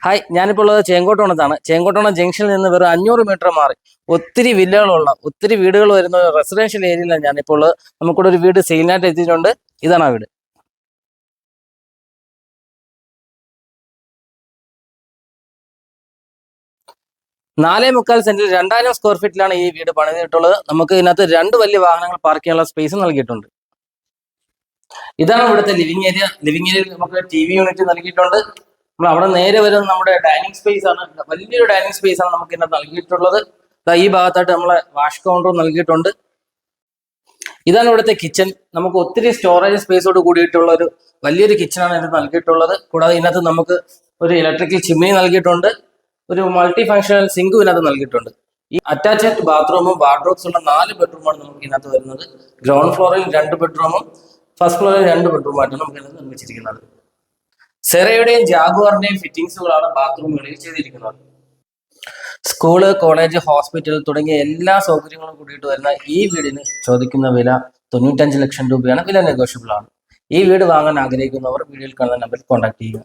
Hi, ഞാനിപ്പോൾ ഉള്ളത് ചേങ്കോട്ടോണത്താണ്. ചേങ്കോട്ടോണം ജംഗ്ഷനിൽ നിന്ന് വെറും 500 മീറ്റർ മാറി ഒത്തിരി വില്ലകളുള്ള ഒത്തിരി വീടുകൾ വരുന്ന റെസിഡൻഷ്യൽ ഏരിയയിലാണ് ഞാനിപ്പോൾ ഉള്ളത്. നമുക്കിവിടെ ഒരു വീട് സെയിലിനായിട്ട് എത്തിയിട്ടുണ്ട്. ഇതാണ് ആ വീട്. 4.25 സെന്റിൽ 2000 സ്ക്വയർ ഫീറ്റിലാണ് ഈ വീട് പണിതിട്ടുള്ളത്. നമുക്ക് ഇതിനകത്ത് 2 വലിയ വാഹനങ്ങൾ പാർക്ക് ചെയ്യാനുള്ള സ്പേസ് നൽകിയിട്ടുണ്ട്. ഇതാണ് ഇവിടുത്തെ ലിവിംഗ് ഏരിയ. ലിവിംഗ് ഏരിയയിൽ നമുക്ക് TV യൂണിറ്റ് നൽകിയിട്ടുണ്ട്. നമ്മൾ അവിടെ നേരെ വരുന്നത് നമ്മുടെ ഡൈനിങ് സ്പേസ് ആണ്. വലിയൊരു ഡൈനിങ് സ്പേസ് ആണ് നമുക്ക് ഇതിനകത്ത് നൽകിയിട്ടുള്ളത്. ഈ ഭാഗത്തായിട്ട് നമ്മളെ വാഷ് കൗണ്ടർ നൽകിയിട്ടുണ്ട്. ഇതാണ് ഇവിടുത്തെ കിച്ചൺ. നമുക്ക് ഒത്തിരി സ്റ്റോറേജ് സ്പേസോട് കൂടിയിട്ടുള്ള ഒരു വലിയൊരു കിച്ചണാണ് ഇതിനകത്ത് നൽകിയിട്ടുള്ളത്. കൂടാതെ ഇതിനകത്ത് നമുക്ക് ഒരു ഇലക്ട്രിക്കൽ ചിമ്മിനി നൽകിയിട്ടുണ്ട്. ഒരു മൾട്ടി ഫങ്ഷണൽ സിങ്കും ഇതിനകത്ത് നൽകിയിട്ടുണ്ട്. ഈ അറ്റാച്ച്ഡ് ബാത്റൂമും വാർഡ്രോബ്സ് ഉള്ള 4 ബെഡ്റൂമാണ് നമുക്ക് ഇതിനകത്ത് വരുന്നത്. ഗ്രൗണ്ട് ഫ്ലോറിൽ 2 ബെഡ്റൂമും ഫസ്റ്റ് ഫ്ലോറിൽ 2 ബെഡ്റൂമായിട്ടാണ് നമുക്ക് ഇതിനകത്ത് നിർമ്മിച്ചിരിക്കുന്നത്. സെറയുടെയും ജാഗുവാറിന്റെയും ഫിറ്റിംഗ്സുകളാണ് ബാത്റൂമുകളിൽ ചെയ്തിരിക്കുന്നത്. സ്കൂള്, കോളേജ്, ഹോസ്പിറ്റൽ തുടങ്ങിയ എല്ലാ സൗകര്യങ്ങളും കൂടിയിട്ട് വരുന്ന ഈ വീടിന് ചോദിക്കുന്ന വില 95 ലക്ഷം രൂപയാണ്. വില നെഗോഷ്യബിൾ ആണ്. ഈ വീട് വാങ്ങാൻ ആഗ്രഹിക്കുന്നവർ വീഡിയോയിൽ കാണുന്ന നമ്പറിൽ കോൺടാക്ട് ചെയ്യുക.